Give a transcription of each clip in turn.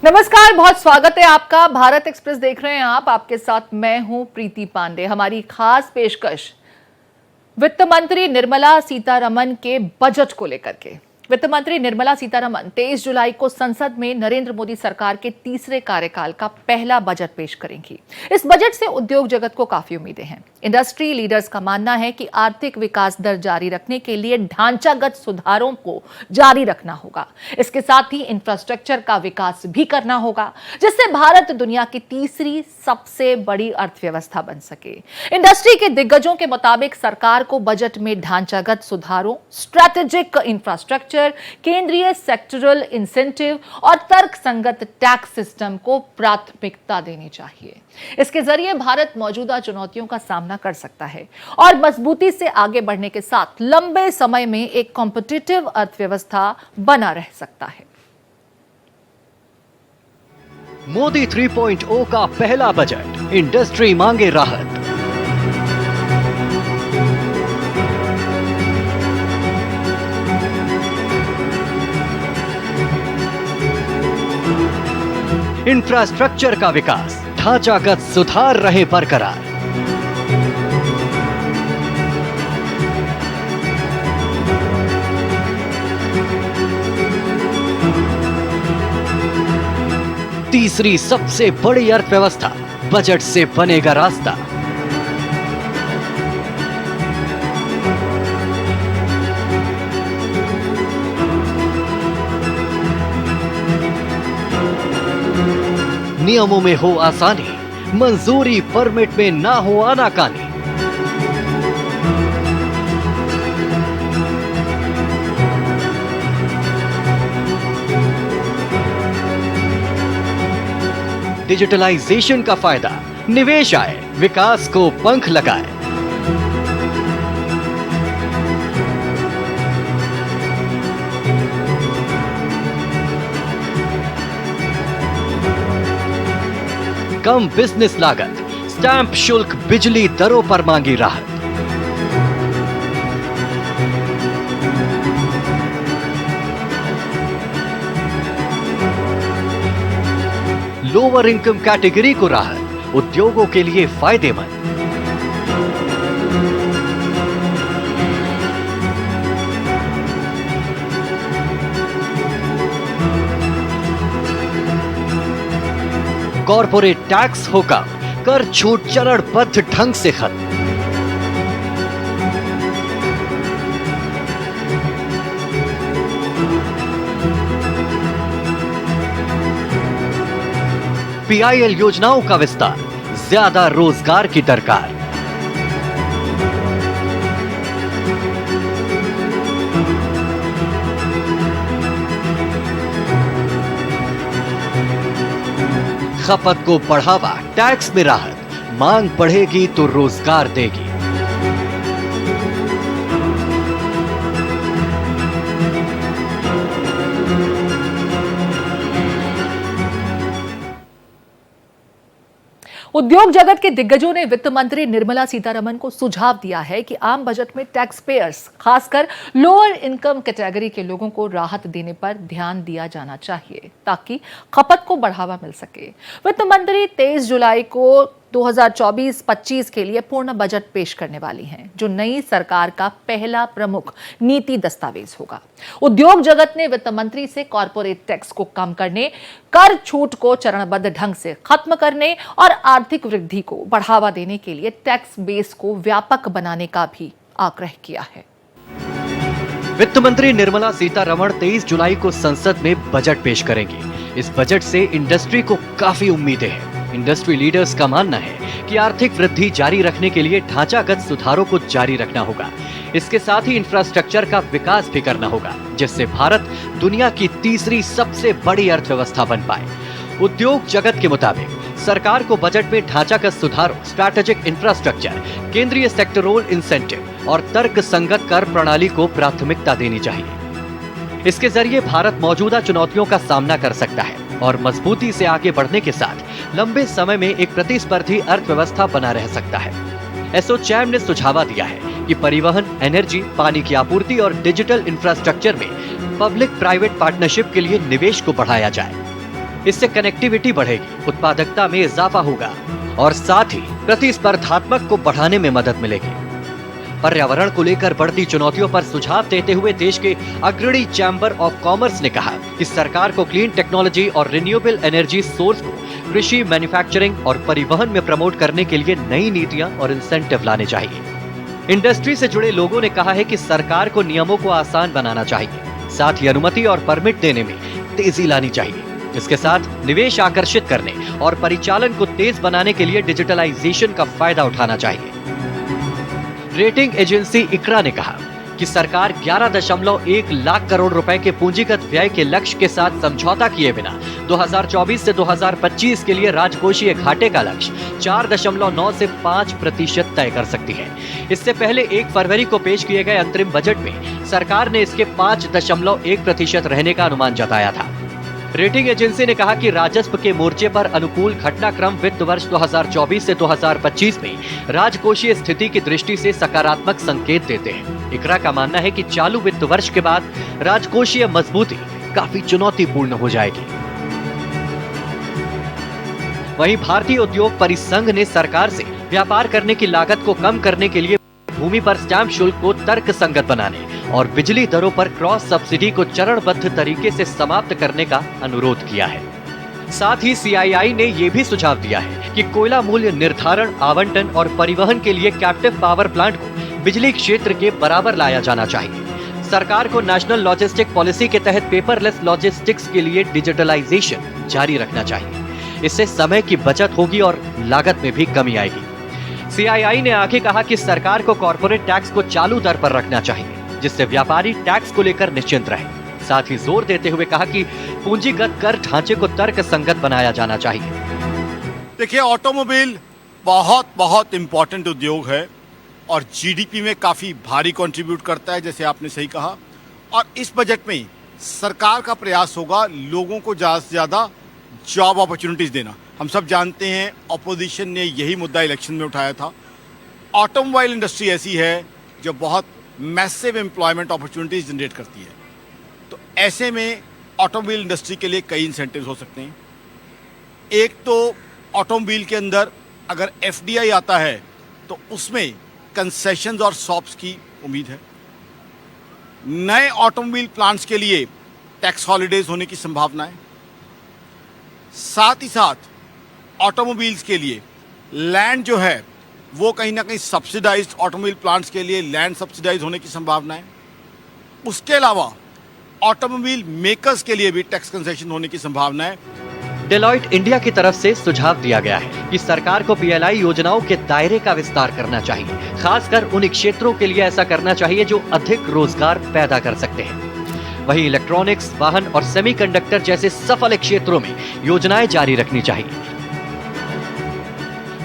नमस्कार, बहुत स्वागत है आपका। भारत एक्सप्रेस देख रहे हैं आप। आपके साथ मैं हूं प्रीति पांडे। हमारी खास पेशकश वित्त मंत्री निर्मला सीतारमण के बजट को लेकर के। वित्त मंत्री निर्मला सीतारमण 23 जुलाई को संसद में नरेंद्र मोदी सरकार के तीसरे कार्यकाल का पहला बजट पेश करेंगी। इस बजट से उद्योग जगत को काफी उम्मीदें हैं। इंडस्ट्री लीडर्स का मानना है कि आर्थिक विकास दर जारी रखने के लिए ढांचागत सुधारों को जारी रखना होगा। इसके साथ ही इंफ्रास्ट्रक्चर का विकास भी करना होगा, जिससे भारत दुनिया की तीसरी सबसे बड़ी अर्थव्यवस्था बन सके। इंडस्ट्री के दिग्गजों के मुताबिक सरकार को बजट में ढांचागत सुधारों, स्ट्रैटेजिक इंफ्रास्ट्रक्चर, केंद्रीय सेक्टरल इंसेंटिव और तर्कसंगत टैक्स सिस्टम को प्राथमिकता देनी चाहिए। इसके जरिए भारत मौजूदा चुनौतियों का सामना कर सकता है और मजबूती से आगे बढ़ने के साथ लंबे समय में एक कॉम्पिटिटिव अर्थव्यवस्था बना रह सकता है। मोदी 3.0 का पहला बजट, इंडस्ट्री मांगे राहत। इंफ्रास्ट्रक्चर का विकास, ढांचागत सुधार रहे बरकरार। तीसरी सबसे बड़ी अर्थव्यवस्था, बजट से बनेगा रास्ता। नियमों में हो आसानी, मंजूरी परमिट में ना हो आनाकानी। डिजिटलाइजेशन का फायदा, निवेश आए, विकास को पंख लगाए। कम बिजनेस लागत, स्टैंप शुल्क, बिजली दरों पर मांगी राहत। लोअर इनकम कैटेगरी को राहत, उद्योगों के लिए फायदेमंद। कॉर्पोरेट टैक्स हो कम, कर छूट चरणबद्ध ढंग से खत्म। पीआईएल योजनाओं का विस्तार, ज्यादा रोजगार की दरकार। खपत को बढ़ावा, टैक्स में राहत, मांग बढ़ेगी तो रोजगार देगी। उद्योग जगत के दिग्गजों ने वित्त मंत्री निर्मला सीतारमण को सुझाव दिया है कि आम बजट में टैक्स पेयर्स, खासकर लोअर इनकम कैटेगरी के लोगों को राहत देने पर ध्यान दिया जाना चाहिए ताकि खपत को बढ़ावा मिल सके। वित्त मंत्री 23 जुलाई को 2024-25 के लिए पूर्ण बजट पेश करने वाली हैं, जो नई सरकार का पहला प्रमुख नीति दस्तावेज होगा। उद्योग जगत ने वित्त मंत्री से कॉर्पोरेट टैक्स को कम करने, कर छूट को चरणबद्ध ढंग से खत्म करने और आर्थिक वृद्धि को बढ़ावा देने के लिए टैक्स बेस को व्यापक बनाने का भी आग्रह किया है। वित्त मंत्री निर्मला सीतारमण 23 जुलाई को संसद में बजट पेश करेंगी। इस बजट से इंडस्ट्री को काफी उम्मीदें हैं। इंडस्ट्री लीडर्स का मानना है कि आर्थिक वृद्धि जारी रखने के लिए ढांचागत सुधारों को जारी रखना होगा। इसके साथ ही इंफ्रास्ट्रक्चर का विकास भी करना होगा, जिससे भारत दुनिया की तीसरी सबसे बड़ी अर्थव्यवस्था बन पाए। उद्योग जगत के मुताबिक सरकार को बजट में ढांचागत सुधारों, स्ट्रैटेजिक इंफ्रास्ट्रक्चर, केंद्रीय सेक्टरल इंसेंटिव और तर्कसंगत कर प्रणाली को प्राथमिकता देनी चाहिए। इसके जरिए भारत मौजूदा चुनौतियों का सामना कर सकता है और मजबूती से आगे बढ़ने के साथ लंबे समय में एक प्रतिस्पर्धी अर्थव्यवस्था बना रह सकता है। एसोचैम ने सुझाव दिया है कि परिवहन, एनर्जी, पानी की आपूर्ति और डिजिटल इंफ्रास्ट्रक्चर में पब्लिक प्राइवेट पार्टनरशिप के लिए निवेश को बढ़ाया जाए। इससे कनेक्टिविटी बढ़ेगी, उत्पादकता में इजाफा होगा और साथ ही प्रतिस्पर्धात्मक को बढ़ाने में मदद मिलेगी। पर्यावरण को लेकर बढ़ती चुनौतियों पर सुझाव देते हुए देश के अग्रणी चैम्बर ऑफ कॉमर्स ने कहा कि सरकार को क्लीन टेक्नोलॉजी और रिन्यूएबल एनर्जी सोर्स को कृषि, मैन्युफैक्चरिंग और परिवहन में प्रमोट करने के लिए नई नीतियां और इंसेंटिव लाने चाहिए। इंडस्ट्री से जुड़े लोगों ने कहा है कि सरकार को नियमों को आसान बनाना चाहिए, साथ ही अनुमति और परमिट देने में तेजी लानी चाहिए। इसके साथ निवेश आकर्षित करने और परिचालन को तेज बनाने के लिए डिजिटलाइजेशन का फायदा उठाना चाहिए। रेटिंग एजेंसी इक्रा ने कहा कि सरकार 11.1 लाख करोड़ रुपए के पूंजीगत व्यय के लक्ष्य के साथ समझौता किए बिना 2024 से 2025 के लिए राजकोषीय घाटे का लक्ष्य 4.9 से 5% तय कर सकती है। इससे पहले 1 फरवरी को पेश किए गए अंतरिम बजट में सरकार ने इसके 5.1% रहने का अनुमान जताया था। रेटिंग एजेंसी ने कहा कि राजस्व के मोर्चे पर अनुकूल घटनाक्रम वित्त वर्ष 2024 से 2025 में राजकोषीय स्थिति की दृष्टि से सकारात्मक संकेत देते हैं। इकरा का मानना है कि चालू वित्त वर्ष के बाद राजकोषीय मजबूती काफी चुनौतीपूर्ण हो जाएगी। वहीं भारतीय उद्योग परिसंघ ने सरकार से व्यापार करने की लागत को कम करने के लिए भूमि पर स्टैंप शुल्क को तर्कसंगत बनाने और बिजली दरों पर क्रॉस सब्सिडी को चरणबद्ध तरीके से समाप्त करने का अनुरोध किया है। साथ ही सीआईआई ने यह भी सुझाव दिया है कि कोयला मूल्य निर्धारण, आवंटन और परिवहन के लिए कैप्टिव पावर प्लांट को बिजली क्षेत्र के बराबर लाया जाना चाहिए। सरकार को नेशनल लॉजिस्टिक पॉलिसी के तहत पेपरलेस लॉजिस्टिक्स के लिए डिजिटलाइजेशन जारी रखना चाहिए। इससे समय की बचत होगी और लागत में भी कमी आएगी। सीआईआई ने आगे कहा कि सरकार को कॉर्पोरेट टैक्स को चालू दर पर रखना चाहिए, जिससे व्यापारी टैक्स को लेकर निश्चिंत रहे। साथ ही जोर देते हुए कहा कि पूंजीगत कर ढांचे को तर्कसंगत बनाया जाना चाहिए। देखिए, ऑटोमोबाइल बहुत इंपॉर्टेंट उद्योग है और जीडीपी में काफी भारी कंट्रीब्यूट करता है, जैसे आपने सही कहा। और इस बजट में सरकार का प्रयास होगा लोगों को ज्यादा से ज्यादा जॉब अपॉर्चुनिटीज देना। हम सब जानते हैं ऑपोजिशन ने यही मुद्दा इलेक्शन में उठाया था। ऑटोमोबाइल इंडस्ट्री ऐसी है जो बहुत मैसिव एम्प्लॉयमेंट अपॉर्चुनिटीज जनरेट करती है, तो ऐसे में ऑटोमोबाइल इंडस्ट्री के लिए कई इंसेंटिव्स हो सकते हैं। एक तो ऑटोमोबाइल के अंदर अगर एफडीआई आता है तो उसमें कंसेशंस और शॉप्स की उम्मीद है। नए ऑटोमोबाइल प्लांट्स के लिए टैक्स हॉलिडेज होने की संभावना है। साथ ही साथ ऑटोमोबाइल्स के लिए लैंड जो है वो कहीं ना कहीं सब्सिडाइज्ड, ऑटोमोबाइल प्लांट्स के लिए लैंड सब्सिडाइज होने की संभावना है। उसके अलावा ऑटोमोबाइल मेकर्स के लिए भी टैक्स कंसेशन होने की संभावना है। डेलॉइट इंडिया की तरफ से सुझाव दिया गया है कि सरकार को पीएलआई योजनाओं के दायरे का विस्तार करना चाहिए। खासकर उन क्षेत्रों के लिए ऐसा करना चाहिए जो अधिक रोजगार पैदा कर सकते हैं। वहीं इलेक्ट्रॉनिक्स, वाहन और सेमीकंडक्टर जैसे सफल क्षेत्रों में योजनाएं जारी रखनी चाहिए।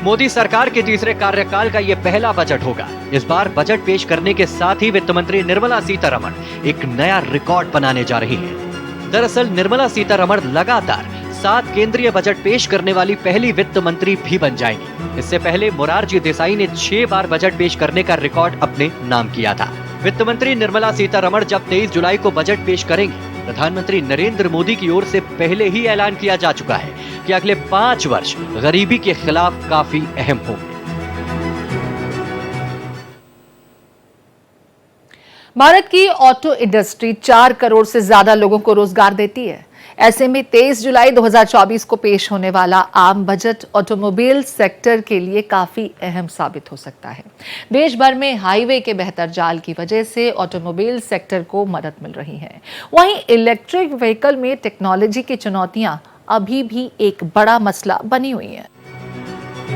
मोदी सरकार के तीसरे कार्यकाल का यह पहला बजट होगा। इस बार बजट पेश करने के साथ ही वित्त मंत्री निर्मला सीतारमण एक नया रिकॉर्ड बनाने जा रही हैं। दरअसल निर्मला सीतारमण लगातार 7 केंद्रीय बजट पेश करने वाली पहली वित्त मंत्री भी बन जाएंगी। इससे पहले मोरारजी देसाई ने 6 बार बजट पेश करने का रिकॉर्ड अपने नाम किया था। वित्त मंत्री निर्मला सीतारमण जब 23 जुलाई को बजट पेश करेंगी, प्रधानमंत्री नरेंद्र मोदी की ओर से पहले ही ऐलान किया जा चुका है कि अगले 5 वर्ष गरीबी के खिलाफ काफी अहम होंगे। भारत की ऑटो इंडस्ट्री 4 करोड़ से ज्यादा लोगों को रोजगार देती है। ऐसे में 23 जुलाई 2024 को पेश होने वाला आम बजट ऑटोमोबाइल सेक्टर के लिए काफी अहम साबित हो सकता है। देश भर में हाईवे के बेहतर जाल की वजह से ऑटोमोबाइल सेक्टर को मदद मिल रही है। वहीं इलेक्ट्रिक व्हीकल में टेक्नोलॉजी की चुनौतियां अभी भी एक बड़ा मसला बनी हुई हैं।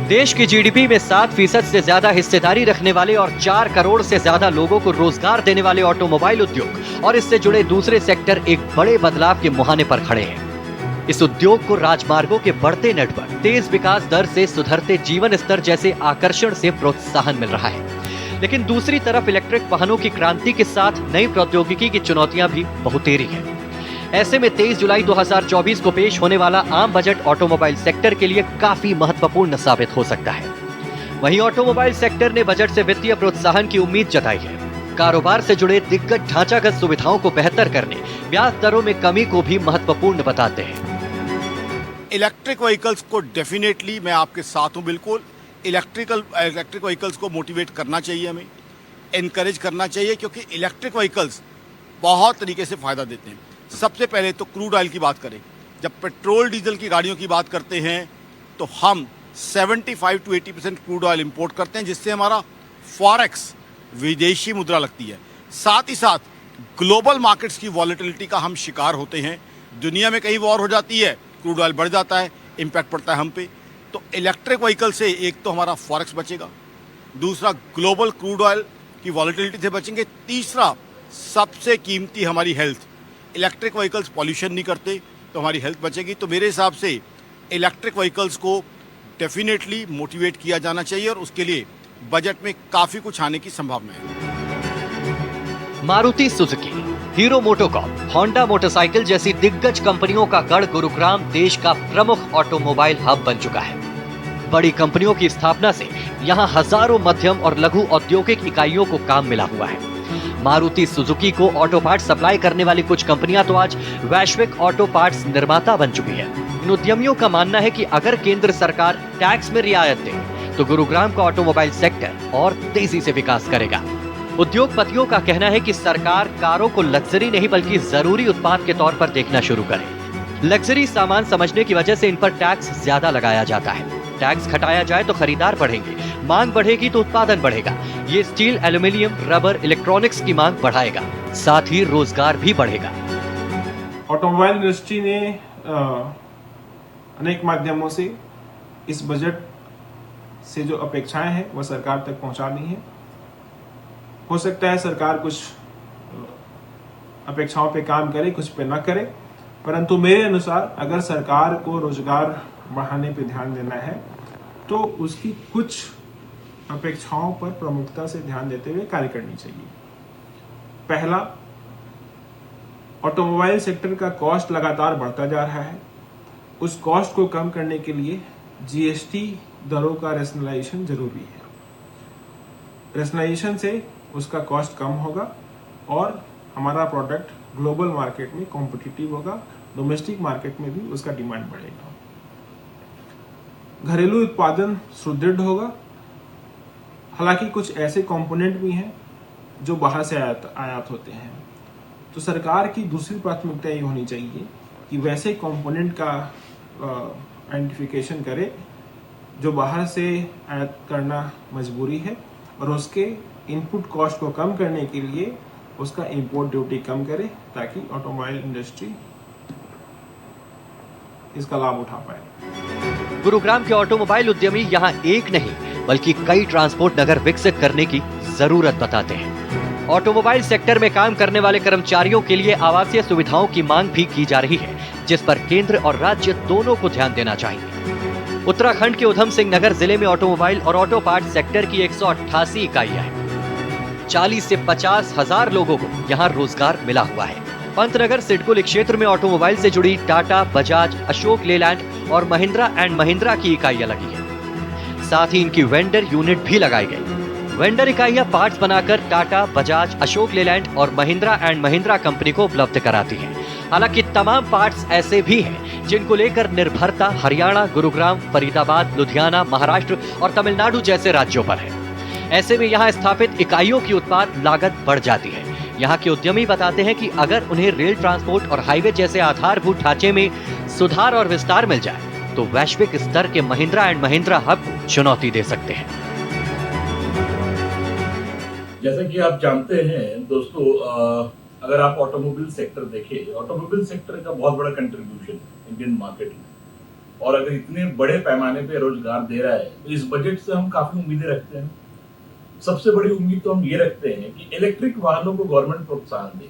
देश की जीडीपी में 7% से ज्यादा हिस्सेदारी रखने वाले और 4 करोड़ से ज्यादा लोगों को रोजगार देने वाले ऑटोमोबाइल उद्योग और इससे जुड़े दूसरे सेक्टर एक बड़े बदलाव के मुहाने पर खड़े हैं। इस उद्योग को राजमार्गों के बढ़ते नेटवर्क, तेज विकास दर से सुधरते जीवन स्तर जैसे आकर्षण से प्रोत्साहन मिल रहा है। लेकिन दूसरी तरफ इलेक्ट्रिक वाहनों की क्रांति के साथ नई प्रौद्योगिकी की चुनौतियां भी बहुतेरी हैं। ऐसे में 23 जुलाई 2024 को पेश होने वाला आम बजट ऑटोमोबाइल सेक्टर के लिए काफी महत्वपूर्ण साबित हो सकता है। वहीं ऑटोमोबाइल सेक्टर ने बजट से वित्तीय प्रोत्साहन की उम्मीद जताई है। कारोबार से जुड़े दिग्गज ढांचागत सुविधाओं को बेहतर करने, ब्याज दरों में कमी को भी महत्वपूर्ण बताते हैं। इलेक्ट्रिक व्हीकल्स को डेफिनेटली मैं आपके साथ हूँ बिल्कुल। इलेक्ट्रिक व्हीकल्स को मोटिवेट करना चाहिए, हमें इनकरेज करना चाहिए, क्योंकि इलेक्ट्रिक व्हीकल्स बहुत तरीके से फ़ायदा देते हैं। सबसे पहले तो क्रूड ऑयल की बात करें, जब पेट्रोल डीजल की गाड़ियों की बात करते हैं तो हम 75 to 80% क्रूड ऑयल इंपोर्ट करते हैं, जिससे हमारा फॉरेक्स विदेशी मुद्रा लगती है। साथ ही साथ ग्लोबल मार्केट्स की वॉलेटिलिटी का हम शिकार होते हैं। दुनिया में कहीं वॉर हो जाती है, क्रूड ऑयल बढ़ जाता है, इम्पैक्ट पड़ता है हम पे। तो इलेक्ट्रिक व्हीकल से एक तो हमारा फॉरेक्स बचेगा, दूसरा ग्लोबल क्रूड ऑयल की वॉलेटिलिटी से बचेंगे, तीसरा सबसे कीमती हमारी हेल्थ। इलेक्ट्रिक व्हीकल्स पॉल्यूशन नहीं करते तो हमारी हेल्थ बचेगी। तो मेरे हिसाब से इलेक्ट्रिक व्हीकल्स को डेफिनेटली मोटिवेट किया जाना चाहिए और उसके लिए बजट में काफ़ी कुछ आने की संभावना है। Maruti Suzuki, hero MotoCorp, Honda motorcycle जैसी दिग्गज कंपनियों का गढ़ गुरुग्राम देश का प्रमुख ऑटोमोबाइल हब बन चुका है। बड़ी कंपनियों की स्थापना से यहाँ हजारों मध्यम और लघु औद्योगिक इकाइयों को काम मिला हुआ है। मारुति सुजुकी को ऑटो पार्ट्स सप्लाई करने वाली कुछ कंपनियां तो आज वैश्विक ऑटो पार्ट्स निर्माता बन चुकी है। इन उद्यमियों का मानना है कि अगर केंद्र सरकार टैक्स में रियायत दे तो गुरुग्राम का ऑटोमोबाइल सेक्टर और तेजी से विकास करेगा। उद्योगपतियों का कहना है कि सरकार कारों को लग्जरी नहीं बल्कि जरूरी उत्पाद के तौर पर देखना शुरू करे। लग्जरी सामान समझने की वजह से इन पर टैक्स ज्यादा लगाया जाता है। टैक्स घटाया जाए तो खरीदार बढ़ेंगे, मांग बढ़ेगी तो उत्पादन बढ़ेगा। ये स्टील, एल्यूमिनियम, रबर, इलेक्ट्रॉनिक्स की मांग बढ़ाएगा, साथ ही रोजगार भी बढ़ेगा। ऑटोमोबाइल इंडस्ट्री ने अनेक माध्यमों से इस बजट से जो अपेक्षाएं हैं वह सरकार तक पहुंचा दी हैं। हो सकता है सरकार कुछ अपेक्षाओं पे काम करे, कुछ पे ना करे, परंतु मेरे अनुसार अगर सरकार को रोजगार बढ़ाने पे ध्यान देना है तो उसकी कुछ अपेक्षाओं पर प्रमुखता से ध्यान देते हुए कार्य करनी चाहिए। पहला, ऑटोमोबाइल सेक्टर का कॉस्ट लगातार बढ़ता जा रहा है। उस कॉस्ट को कम करने के लिए जीएसटी दरों का रेशनलाइजेशन जरूरी है। रेशनलाइजेशन से उसका कॉस्ट कम होगा और हमारा प्रोडक्ट ग्लोबल मार्केट में कॉम्पिटिटिव होगा, डोमेस्टिक मार्केट में भी उसका डिमांड बढ़ेगा। घरेलू उत्पादन सुदृढ़ होगा। हालांकि कुछ ऐसे कंपोनेंट भी हैं जो बाहर से आयात होते हैं, तो सरकार की दूसरी प्राथमिकता ये होनी चाहिए कि वैसे कंपोनेंट का आइडेंटिफिकेशन करे जो बाहर से आयात करना मजबूरी है और उसके इनपुट कॉस्ट को कम करने के लिए उसका इंपोर्ट ड्यूटी कम करे ताकि ऑटोमोबाइल इंडस्ट्री इसका लाभ उठा पाए। गुरुग्राम के ऑटोमोबाइल उद्यमी यहाँ एक नहीं बल्कि कई ट्रांसपोर्ट नगर विकसित करने की जरूरत बताते हैं। ऑटोमोबाइल सेक्टर में काम करने वाले कर्मचारियों के लिए आवासीय सुविधाओं की मांग भी की जा रही है, जिस पर केंद्र और राज्य दोनों को ध्यान देना चाहिए। उत्तराखंड के उधम सिंह नगर जिले में ऑटोमोबाइल और ऑटो पार्ट सेक्टर की 188 इकाइयां हैं। 40 से 50 हजार लोगों को यहाँ रोजगार मिला हुआ है। पंतनगर सिडकुल क्षेत्र में ऑटोमोबाइल से जुड़ी टाटा, बजाज, अशोक लेलैंड और महिंद्रा एंड महिंद्रा की इकाइयां लगी है। साथ ही इनकी वेंडर यूनिट भी लगाई गई। वेंडर इकाइयां पार्ट्स बनाकर टाटा, बजाज, अशोक लेलैंड और महिंद्रा एंड महिंद्रा कंपनी को उपलब्ध कराती हैं। हालांकि तमाम पार्ट्स ऐसे भी हैं जिनको लेकर निर्भरता हरियाणा, गुरुग्राम, फरीदाबाद, लुधियाना, महाराष्ट्र और तमिलनाडु जैसे राज्यों पर है। ऐसे में यहाँ स्थापित इकाइयों की उत्पाद लागत बढ़ जाती है। यहाँ के उद्यमी बताते हैं कि अगर उन्हें रेल ट्रांसपोर्ट और हाईवे जैसे आधारभूत ढांचे में सुधार और विस्तार मिल जाए तो वैश्विक स्तर के महिंद्रा एंड महिंद्रा हब को चुनौती दे सकते हैं। जैसा कि आप जानते हैं दोस्तों, अगर आप ऑटोमोबाइल सेक्टर देखें, ऑटोमोबाइल सेक्टर का बहुत बड़ा कंट्रीब्यूशन इंडियन मार्केट में, और अगर इतने बड़े पैमाने पे रोजगार दे रहा है तो इस बजट से हम काफी उम्मीदें रखते हैं। सबसे बड़ी उम्मीद तो हम ये रखते हैं कि इलेक्ट्रिक वाहनों को गवर्नमेंट प्रोत्साहन दे,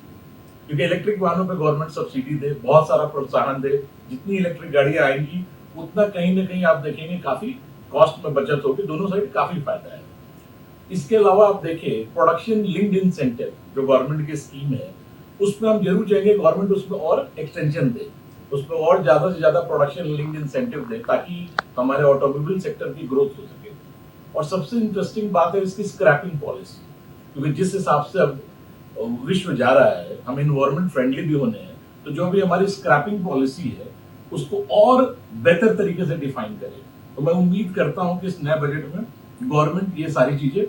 क्योंकि इलेक्ट्रिक वाहनों पे गवर्नमेंट सब्सिडी दे, बहुत सारा प्रोत्साहन दे। जितनी इलेक्ट्रिक गाड़ियां आएंगी उतना कहीं ना कहीं आप देखेंगे काफी कॉस्ट में बचत होगी, दोनों साइड काफी फायदा है। इसके अलावा आप देखें प्रोडक्शन लिंक्ड इंसेंटिव जो गवर्नमेंट की स्कीम है, उसमें हम जरूर चाहेंगे गवर्नमेंट उसमें और एक्सटेंशन दे, उसमें और ज्यादा से ज्यादा प्रोडक्शन लिंक्ड इंसेंटिव दे ताकि हमारे ऑटोमोबाइल सेक्टर की ग्रोथ हो सके। और सबसे इंटरेस्टिंग बात है इसकी स्क्रैपिंग पॉलिसी, क्योंकि जिस हिसाब से अब विश्व जा रहा है, हम एनवायरमेंट फ्रेंडली भी होने हैं, तो जो भी हमारी स्क्रैपिंग पॉलिसी है उसको और बेहतर तरीके से डिफाइन करें। तो मैं उम्मीद करता हूं कि इस नए बजट में गवर्नमेंट ये सारी चीजें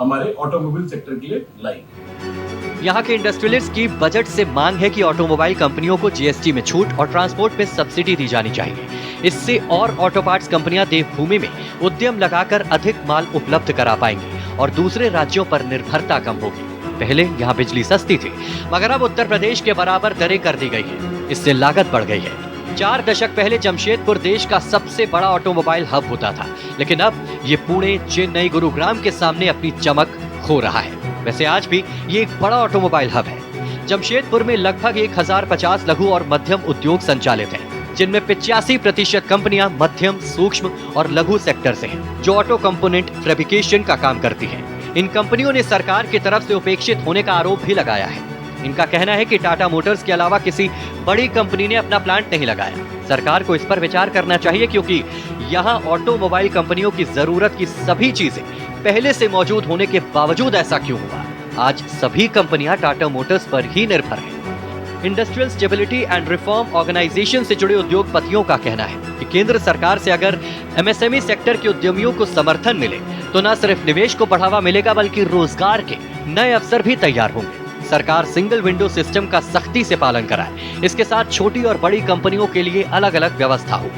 हमारे ऑटोमोबाइल सेक्टर के लिए लाएगी। यहाँ के इंडस्ट्रियलिस्ट की बजट से मांग है कि ऑटोमोबाइल कंपनियों को जीएसटी में छूट और ट्रांसपोर्ट में सब्सिडी दी जानी चाहिए। इससे और ऑटो पार्ट्स कंपनियां देवभूमि में उद्यम लगाकर अधिक माल उपलब्ध करा पाएंगी और दूसरे राज्यों पर निर्भरता कम होगी। पहले यहाँ बिजली सस्ती थी, मगर अब उत्तर प्रदेश के बराबर दरें कर दी गई है। इससे लागत बढ़ गई है। 4 दशक पहले जमशेदपुर देश का सबसे बड़ा ऑटोमोबाइल हब होता था, लेकिन अब ये पुणे, चेन्नई, गुरुग्राम के सामने अपनी चमक खो रहा है। वैसे आज भी ये एक बड़ा ऑटोमोबाइल हब है। जमशेदपुर में लगभग 1050 लघु और मध्यम उद्योग संचालित हैं, जिनमें 85% कंपनियां मध्यम, सूक्ष्म और लघु सेक्टर से हैं, जो ऑटो कंपोनेंट फैब्रिकेशन का काम करती हैं। इन कंपनियों ने सरकार की तरफ से उपेक्षित होने का आरोप भी लगाया है। इनका कहना है कि टाटा मोटर्स के अलावा किसी बड़ी कंपनी ने अपना प्लांट नहीं लगाया। सरकार को इस पर विचार करना चाहिए, क्योंकि यहाँ ऑटोमोबाइल कंपनियों की जरूरत की सभी चीजें पहले से मौजूद होने के बावजूद ऐसा क्यों हुआ? आज सभी कंपनियां टाटा मोटर्स पर ही निर्भर हैं। Industrial stability and reform organisation से जुड़े उद्योगपतियों का कहना है कि केंद्र सरकार से अगर एमएसएमई सेक्टर के उद्यमियों को समर्थन मिले तो न सिर्फ निवेश को बढ़ावा मिलेगा, बल्कि रोजगार के नए अवसर भी तैयार होंगे। सरकार सिंगल विंडो सिस्टम का सख्ती से पालन कराए। इसके साथ छोटी और बड़ी कंपनियों के लिए अलग अलग व्यवस्था हो।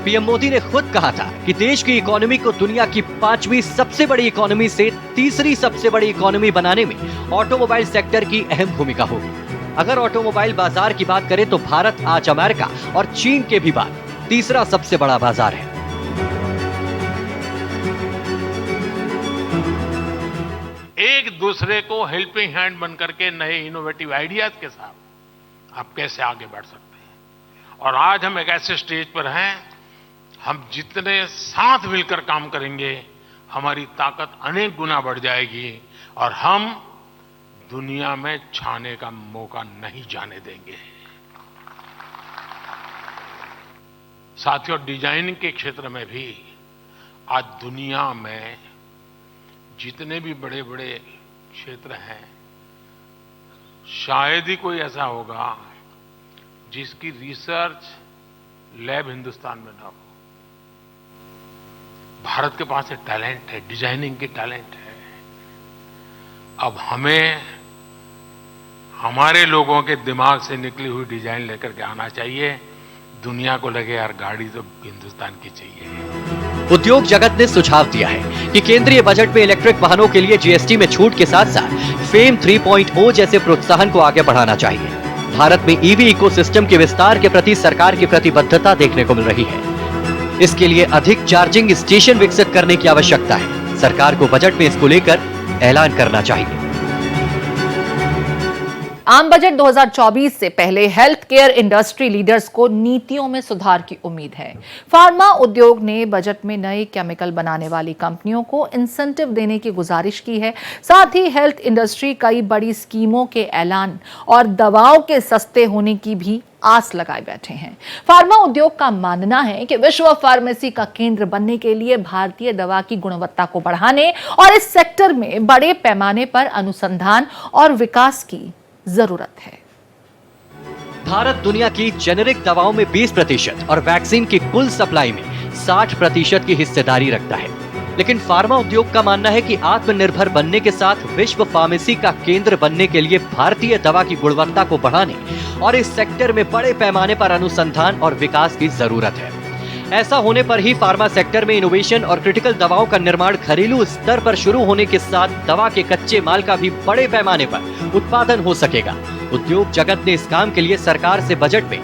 पीएम मोदी ने खुद कहा था कि देश की इकोनॉमी को दुनिया की 5वीं सबसे बड़ी इकोनॉमी से 3री सबसे बड़ी इकोनॉमी बनाने में ऑटोमोबाइल सेक्टर की अहम भूमिका होगी। अगर ऑटोमोबाइल बाजार की बात करें तो भारत आज अमेरिका और चीन के भी बाद 3रा सबसे बड़ा बाजार है। एक दूसरे को हेल्पिंग हैंड बन करके नए इनोवेटिव आइडियाज के साथ आप कैसे आगे बढ़ सकते हैं। और आज हम एक ऐसे स्टेज पर हैं, हम जितने साथ मिलकर काम करेंगे हमारी ताकत अनेक गुना बढ़ जाएगी और हम दुनिया में छाने का मौका नहीं जाने देंगे। साथियों, डिजाइनिंग के क्षेत्र में भी आज दुनिया में जितने भी बड़े बड़े क्षेत्र हैं, शायद ही कोई ऐसा होगा जिसकी रिसर्च लैब हिंदुस्तान में ना हो। भारत के पास एक टैलेंट है, डिजाइनिंग की टैलेंट है। अब हमें हमारे लोगों के दिमाग से निकली हुई डिजाइन लेकर के आना चाहिए। दुनिया को लगे यार गाड़ी तो हिंदुस्तान की चाहिए। उद्योग जगत ने सुझाव दिया है कि केंद्रीय बजट में इलेक्ट्रिक वाहनों के लिए जीएसटी में छूट के साथ साथ फेम 3.0 जैसे प्रोत्साहन को आगे बढ़ाना चाहिए। भारत में ईवी इकोसिस्टम के विस्तार के प्रति सरकार की प्रतिबद्धता देखने को मिल रही है। इसके लिए अधिक चार्जिंग स्टेशन विकसित करने की आवश्यकता है। सरकार को बजट में इसको लेकर ऐलान करना चाहिए। आम बजट 2024 से पहले हेल्थ केयर इंडस्ट्री लीडर्स को नीतियों में सुधार की उम्मीद है। फार्मा उद्योग ने बजट में नए केमिकल बनाने वाली कंपनियों को इंसेंटिव देने की गुजारिश की है। साथ ही हेल्थ इंडस्ट्री कई बड़ी स्कीमों के ऐलान और दवाओं के सस्ते होने की भी आस लगाए बैठे हैं। फार्मा उद्योग का मानना है कि विश्व फार्मेसी का केंद्र बनने के लिए भारतीय दवा की गुणवत्ता को बढ़ाने और इस सेक्टर में बड़े पैमाने पर अनुसंधान और विकास की जरूरत है। भारत दुनिया की जेनेरिक दवाओं में 20% और वैक्सीन की कुल सप्लाई में 60% की हिस्सेदारी रखता है। लेकिन फार्मा उद्योग का मानना है कि आत्मनिर्भर बनने के साथ विश्व फार्मेसी का केंद्र बनने के लिए भारतीय दवा की गुणवत्ता को बढ़ाने और इस सेक्टर में बड़े पैमाने पर अनुसंधान और विकास की जरूरत है। ऐसा होने पर ही फार्मा सेक्टर में इनोवेशन और क्रिटिकल दवाओं का निर्माण घरेलू स्तर पर शुरू होने के साथ दवा के कच्चे माल का भी बड़े पैमाने पर उत्पादन हो सकेगा। उद्योग जगत ने इस काम के लिए सरकार से बजट में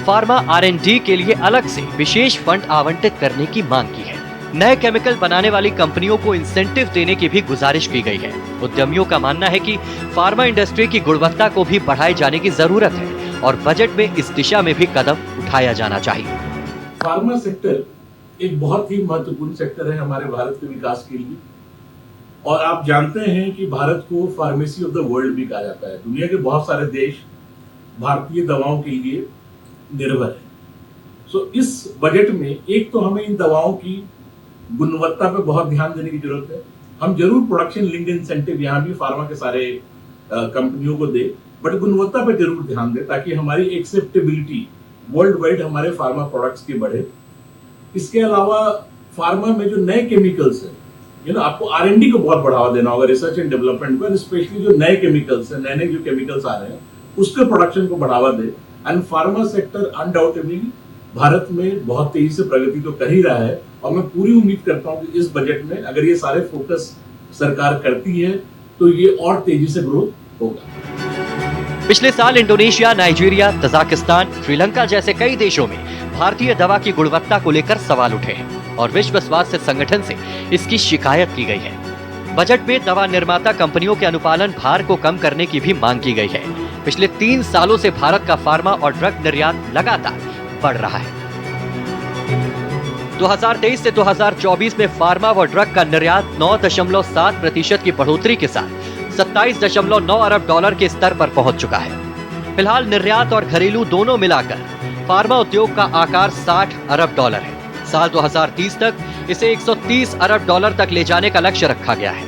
फार्मा R&D के लिए अलग से विशेष फंड आवंटित करने की मांग की है। नए केमिकल बनाने वाली कंपनियों को इंसेंटिव देने की भी गुजारिश की गई है। उद्यमियों का मानना है कि फार्मा इंडस्ट्री की गुणवत्ता को भी बढ़ाए जाने की जरूरत है और बजट में इस दिशा में भी कदम उठाया जाना चाहिए। फार्मा सेक्टर एक बहुत ही महत्वपूर्ण सेक्टर है हमारे भारत के विकास के लिए। और आप जानते हैं कि भारत को फार्मेसी ऑफ द वर्ल्ड भी कहा जाता है। दुनिया के बहुत सारे देश भारतीय दवाओं के लिए निर्भर है। सो इस बजट में एक तो हमें इन दवाओं की गुणवत्ता पे बहुत ध्यान देने की जरूरत है। हम जरूर प्रोडक्शन लिंक्ड इंसेंटिव यहाँ भी फार्मा के सारे कंपनियों को दे, बट गुणवत्ता पे जरूर ध्यान दें ताकि हमारी एक्सेप्टेबिलिटी वर्ल्ड वाइड हमारे फार्मा प्रोडक्ट्स की बढ़े। इसके अलावा फार्मा में जो नए केमिकल्स है, आपको R&D को बहुत बढ़ावा देना होगा, रिसर्च एंड डेवलपमेंट को, स्पेशली जो नए केमिकल्स है, नए जो केमिकल्स आ रहे हैं उसके प्रोडक्शन को बढ़ावा दे। And pharma sector undoubtedly Bharat में बहुत तेजी से प्रगति तो कर ही रहा है, और मैं पूरी उम्मीद करता हूं कि इस बजट में अगर ये सारे फोकस सरकार करती है तो ये और तेजी से ग्रोथ होगा। पिछले साल इंडोनेशिया, नाइजीरिया, तजाकिस्तान, श्रीलंका जैसे कई देशों में भारतीय दवा की गुणवत्ता को लेकर सवाल उठे हैं और विश्व स्वास्थ्य संगठन से इसकी शिकायत की गई है। बजट में दवा निर्माता कंपनियों के अनुपालन भार को कम करने की भी मांग की गई है। पिछले 3 सालों से भारत का फार्मा और ड्रग निर्यात लगातार बढ़ रहा है। 2023 से 2024 में फार्मा व ड्रग का निर्यात 9.7% की बढ़ोतरी के साथ 27.9 अरब डॉलर के स्तर पर पहुंच चुका है। फिलहाल निर्यात और घरेलू दोनों मिलाकर फार्मा उद्योग का आकार 60 अरब डॉलर है। साल 2030 तक इसे 130 अरब डॉलर तक ले जाने का लक्ष्य रखा गया है।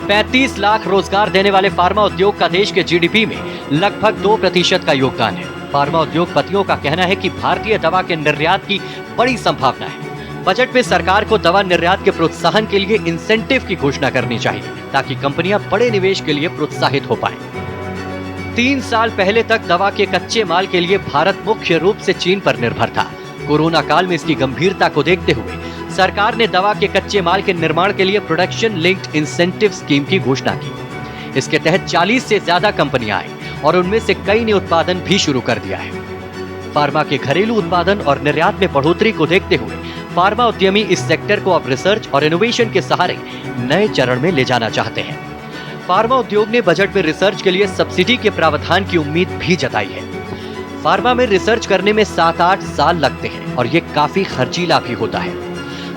35 लाख रोजगार देने वाले फार्मा उद्योग का देश के जीडीपी में लगभग 2% का योगदान है। फार्मा उद्योगपतियों का कहना है कि भारतीय दवा के निर्यात की बड़ी संभावना है। बजट में सरकार को दवा निर्यात के प्रोत्साहन के लिए इंसेंटिव की घोषणा करनी चाहिए ताकि कंपनियां बड़े निवेश के लिए प्रोत्साहित हो पाएं। 3 साल पहले तक दवा के कच्चे माल के लिए भारत मुख्य रूप से चीन पर निर्भर था। कोरोना काल में इसकी गंभीरता को देखते हुए सरकार ने दवा के कच्चे माल के निर्माण के लिए प्रोडक्शन लिंक्ड इंसेंटिव स्कीम की घोषणा की। इसके तहत 40 से ज्यादा कंपनियां आई और उनमें से कई ने उत्पादन भी शुरू कर दिया है। फार्मा के घरेलू उत्पादन और निर्यात में बढ़ोतरी को देखते हुए फार्मा उद्यमी इस सेक्टर को अब रिसर्च और इनोवेशन के सहारे नए चरण में ले जाना चाहते हैं। फार्मा उद्योग ने बजट में रिसर्च के लिए सब्सिडी के प्रावधान की उम्मीद भी जताई है। फार्मा में रिसर्च करने में 7-8 साल लगते हैं और ये काफी खर्चीला भी होता है।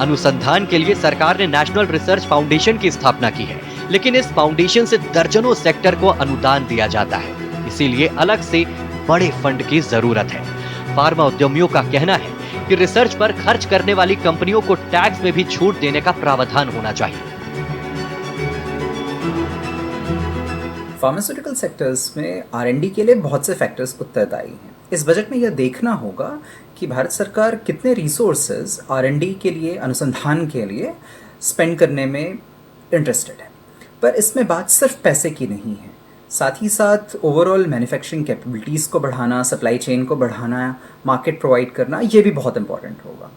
अनुसंधान के लिए सरकार ने नेशनल रिसर्च फाउंडेशन की स्थापना की है, लेकिन इस फाउंडेशन से दर्जनों सेक्टर को अनुदान दिया जाता है, इसीलिए अलग से बड़े फंड की जरूरत है। फार्मा उद्यमियों का कहना है कि रिसर्च पर खर्च करने वाली कंपनियों को टैक्स में भी छूट देने का प्रावधान होना चाहिए। फार्मास्यूटिकल सेक्टर्स में R&D के लिए बहुत से फैक्टर्स उत्तरदायी हैं। इस बजट में यह देखना होगा कि भारत सरकार कितने रिसोर्सेज R&D के लिए, अनुसंधान के लिए स्पेंड करने में इंटरेस्टेड है। पर इसमें बात सिर्फ पैसे की नहीं है, साथ ही साथ ओवरऑल मैन्युफैक्चरिंग कैपेबिलिटीज़ को बढ़ाना, सप्लाई चेन को बढ़ाना, मार्केट प्रोवाइड करना, ये भी बहुत इंपॉर्टेंट होगा।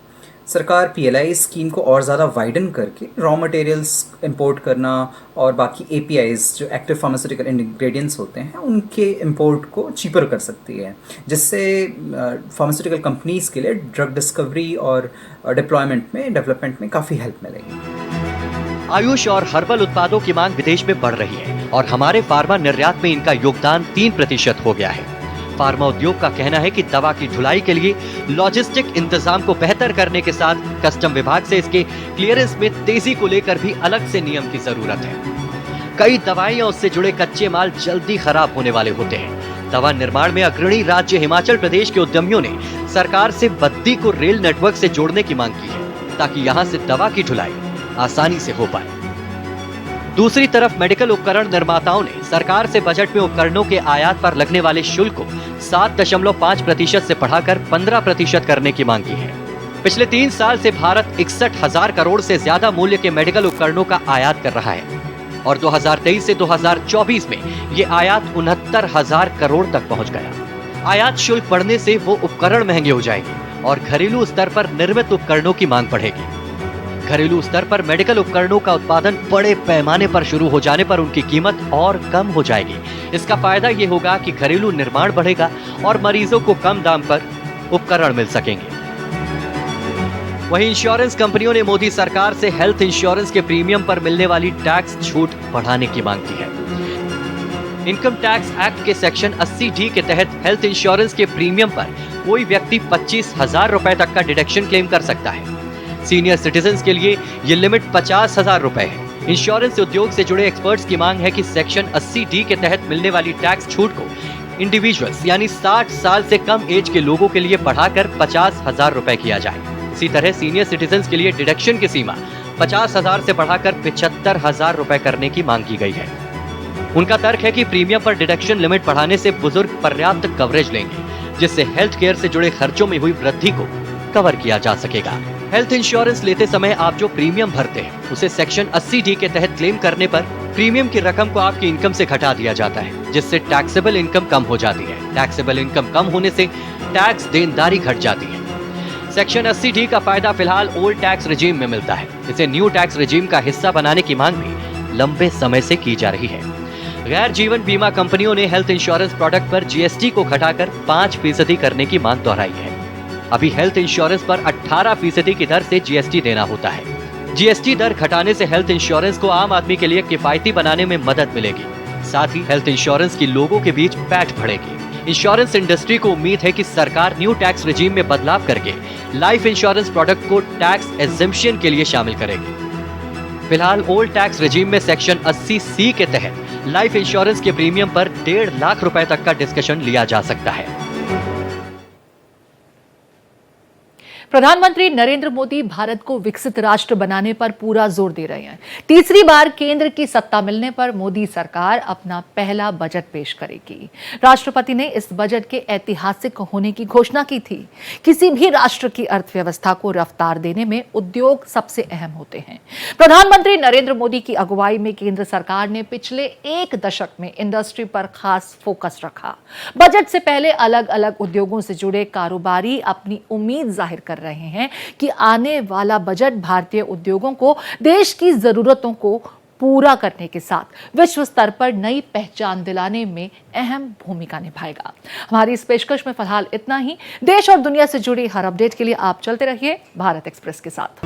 सरकार PLI स्कीम को और ज़्यादा वाइडन करके रॉ मटेरियल्स इंपोर्ट करना और बाकी APIs जो एक्टिव फार्मास्यूटिकल इंग्रेडिएंट्स होते हैं उनके इंपोर्ट को चीपर कर सकती है, जिससे फार्मास्यूटिकल कंपनीज़ के लिए ड्रग डिस्कवरी और डेवलपमेंट में काफ़ी हेल्प मिलेगी। आयुष और हर्बल उत्पादों की मांग विदेश में बढ़ रही है और हमारे फार्मा निर्यात में इनका योगदान 3% हो गया है। फार्मा उद्योग का कहना है कि दवा की ढुलाई के लिए लॉजिस्टिक इंतजाम को बेहतर करने के साथ कस्टम विभाग से इसके क्लियरेंस में तेजी को लेकर भी अलग से नियम की जरूरत है। कई दवाएं और उससे जुड़े कच्चे माल जल्दी खराब होने वाले होते हैं। दवा निर्माण में अग्रणी राज्य हिमाचल प्रदेश के उद्यमियों ने सरकार से बद्दी को रेल नेटवर्क से जोड़ने की मांग की है ताकि यहां से दवा की ढुलाई आसानी से हो पाए। दूसरी तरफ मेडिकल उपकरण निर्माताओं ने सरकार से बजट में उपकरणों के आयात पर लगने वाले शुल्क को 7.5% से बढ़ाकर 15% करने की मांग की है। पिछले 3 साल से भारत 61,000 करोड़ से ज्यादा मूल्य के मेडिकल उपकरणों का आयात कर रहा है और 2023 से 2024 में ये आयात 69,000 करोड़ तक पहुंच गया। आयात शुल्क बढ़ने से वो उपकरण महंगे हो जाएंगे और घरेलू स्तर पर निर्मित उपकरणों की मांग बढ़ेगी। घरेलू स्तर पर मेडिकल उपकरणों का उत्पादन बड़े पैमाने पर शुरू हो जाने पर उनकी कीमत और कम हो जाएगी। इसका फायदा ये होगा कि घरेलू निर्माण बढ़ेगा और मरीजों को कम दाम पर उपकरण मिल सकेंगे। वहीं इंश्योरेंस कंपनियों ने मोदी सरकार से हेल्थ इंश्योरेंस के प्रीमियम पर मिलने वाली टैक्स छूट बढ़ाने की मांग की है। इनकम टैक्स एक्ट के सेक्शन 80D के तहत हेल्थ इंश्योरेंस के प्रीमियम पर कोई व्यक्ति 25,000 रुपए तक का डिडक्शन क्लेम कर सकता है। सीनियर सिटीजन्स के लिए ये लिमिट 50,000 रुपए है। इंश्योरेंस उद्योग से जुड़े एक्सपर्ट्स की मांग है कि सेक्शन 80D के तहत मिलने वाली टैक्स छूट को इंडिविजुअल्स यानी 60 साल से कम एज के लोगों के लिए बढ़ाकर 50,000 रुपए किया जाए। इसी तरह सीनियर सिटीजन्स के लिए डिडक्शन की सीमा 50,000 से बढ़ाकर 75,000 रुपए करने की मांग की गई है। उनका तर्क है कि प्रीमियम पर डिडक्शन लिमिट बढ़ाने से बुजुर्ग पर्याप्त कवरेज लेंगे, जिससे हेल्थ केयर से जुड़े खर्चों में हुई वृद्धि को कवर किया जा सकेगा। हेल्थ इंश्योरेंस लेते समय आप जो प्रीमियम भरते हैं उसे सेक्शन 80D के तहत क्लेम करने पर प्रीमियम की रकम को आपकी इनकम से घटा दिया जाता है, जिससे टैक्सेबल इनकम कम हो जाती है। टैक्सेबल इनकम कम होने से टैक्स देनदारी घट जाती है। सेक्शन 80D का फायदा फिलहाल ओल्ड टैक्स रिजीम में मिलता है। इसे न्यू टैक्स रिजीम का हिस्सा बनाने की मांग भी लंबे समय से की जा रही है। गैर जीवन बीमा कंपनियों ने हेल्थ इंश्योरेंस प्रोडक्ट पर GST को घटाकर 5% करने की मांग दोहराई है। अभी हेल्थ इंश्योरेंस पर 18% की दर से GST देना होता है। GST दर घटाने से हेल्थ इंश्योरेंस को आम आदमी के लिए किफायती बनाने में मदद मिलेगी। साथ ही हेल्थ इंश्योरेंस की लोगों के बीच पैठ बढ़ेगी। इंश्योरेंस इंडस्ट्री को उम्मीद है कि सरकार न्यू टैक्स रिजीम में बदलाव करके लाइफ इंश्योरेंस प्रोडक्ट को टैक्स एग्जेम्पशन के लिए शामिल करेगी। फिलहाल ओल्ड टैक्स रिजीम में सेक्शन 80C के तहत लाइफ इंश्योरेंस के प्रीमियम पर 1.5 लाख रुपए तक का डिस्कशन लिया जा सकता है। प्रधानमंत्री नरेंद्र मोदी भारत को विकसित राष्ट्र बनाने पर पूरा जोर दे रहे हैं। तीसरी बार केंद्र की सत्ता मिलने पर मोदी सरकार अपना पहला बजट पेश करेगी। राष्ट्रपति ने इस बजट के ऐतिहासिक होने की घोषणा की थी। किसी भी राष्ट्र की अर्थव्यवस्था को रफ्तार देने में उद्योग सबसे अहम होते हैं। प्रधानमंत्री नरेंद्र मोदी की अगुवाई में केंद्र सरकार ने पिछले 1 दशक में इंडस्ट्री पर खास फोकस रखा। बजट से पहले अलग अलग उद्योगों से जुड़े कारोबारी अपनी उम्मीद जाहिर कर रहे हैं कि आने वाला बजट भारतीय उद्योगों को देश की जरूरतों को पूरा करने के साथ विश्व स्तर पर नई पहचान दिलाने में अहम भूमिका निभाएगा। हमारी इस पेशकश में फिलहाल इतना ही। देश और दुनिया से जुड़ी हर अपडेट के लिए आप चलते रहिए भारत एक्सप्रेस के साथ।